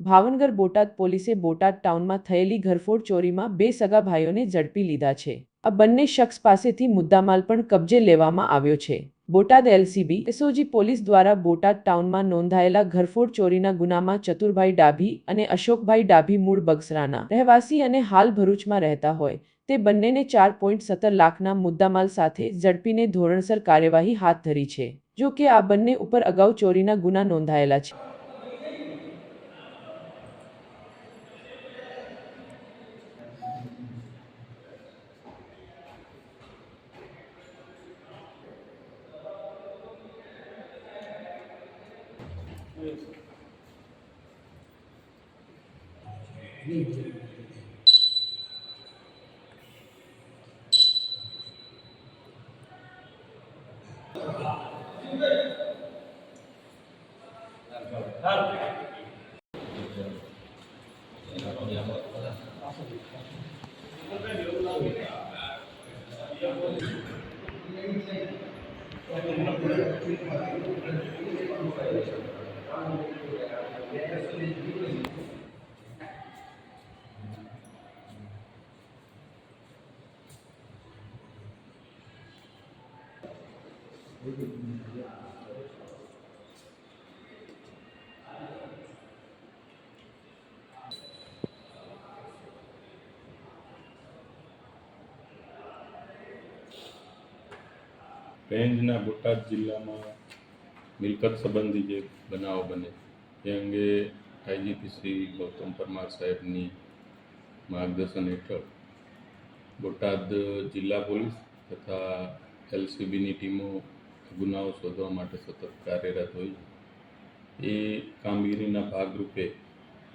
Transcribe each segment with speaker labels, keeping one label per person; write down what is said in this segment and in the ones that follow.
Speaker 1: ભાવનગર બોટાદ પોલીસે બોટાદ ટાઉનમાં થયેલી ઘરફોડ ચોરીમાં બે સગા ભાઈઓને ઝડપી લીધા છે। આ બંને શખ્સ પાસેથી મુદ્દામાલ પણ કબજે લેવામાં આવ્યો છે। બોટાદ એલસીબી એસઓજી પોલીસ દ્વારા બોટાદ ટાઉનમાં નોંધાયેલા ઘરફોડ ચોરીના ગુનામાં ચતુરભાઈ ડાભી અને અશોકભાઈ ડાભી મૂળ બગસરાના રહેવાસી અને હાલ ભરૂચમાં રહેતા હોય તે બંનેને 4.17 લાખના મુદ્દામાલ સાથે ઝડપીને ધોરણસર કાર્યવાહી હાથ ધરી છે। જો કે આ બંને ઉપર અગાઉ ચોરીના ગુના નોંધાયેલા છે।
Speaker 2: રેન્જના બોટાદ જિલ્લામાં મિલકત સંબંધી જે બનાવો બને એ અંગે આઈજીપી શ્રી ગૌતમ પરમાર સાહેબની માર્ગદર્શન હેઠળ બોટાદ જિલ્લા પોલીસ તથા એલસીબીની ટીમો ગુનાઓ શોધવા માટે સતત કાર્યરત હોય એ કામગીરીના ભાગરૂપે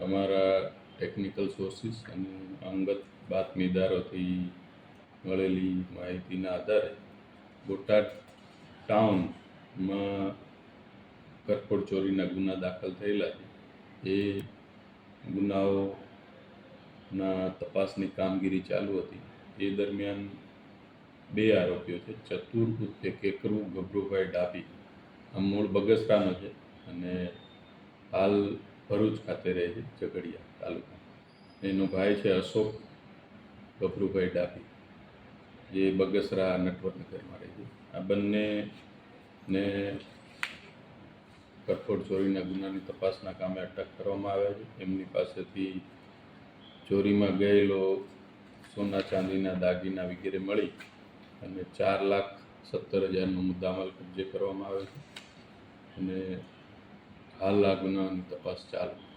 Speaker 2: અમારા ટેકનિકલ સોર્સિસ અને અંગત બાતમીદારોથી મળેલી માહિતીના આધારે બોટાદ ટાઉનમાં ઘરફોડ ચોરીના ગુના દાખલ થયેલા છે। એ ગુનાઓના તપાસની કામગીરી ચાલુ હતી। એ દરમિયાન બે આરોપીઓ છે, ચતુર ઉર્ફે કેકરુ ગભરુભાઈ ડાભી, આ મૂળ બગસરાનો છે અને હાલ ભરૂચ ખાતે રહે છે, ઝઘડિયા તાલુકા। એનો ભાઈ છે અશોક ગભરુભાઈ ડાભી, જે બગસરા નટવરનગરમાં રહે છે। આ બંનેને ઘરફોડ ચોરીના ગુનાની તપાસના કામે અટક કરવામાં આવ્યા છે। એમની પાસેથી ચોરીમાં ગયેલો સોના ચાંદીના દાગીના વગેરે મળી અને 4,17,000નો મુદ્દામાલ કબજે કરવામાં આવ્યો છે અને હાલ આ ગુનાની તપાસ ચાલુ છે।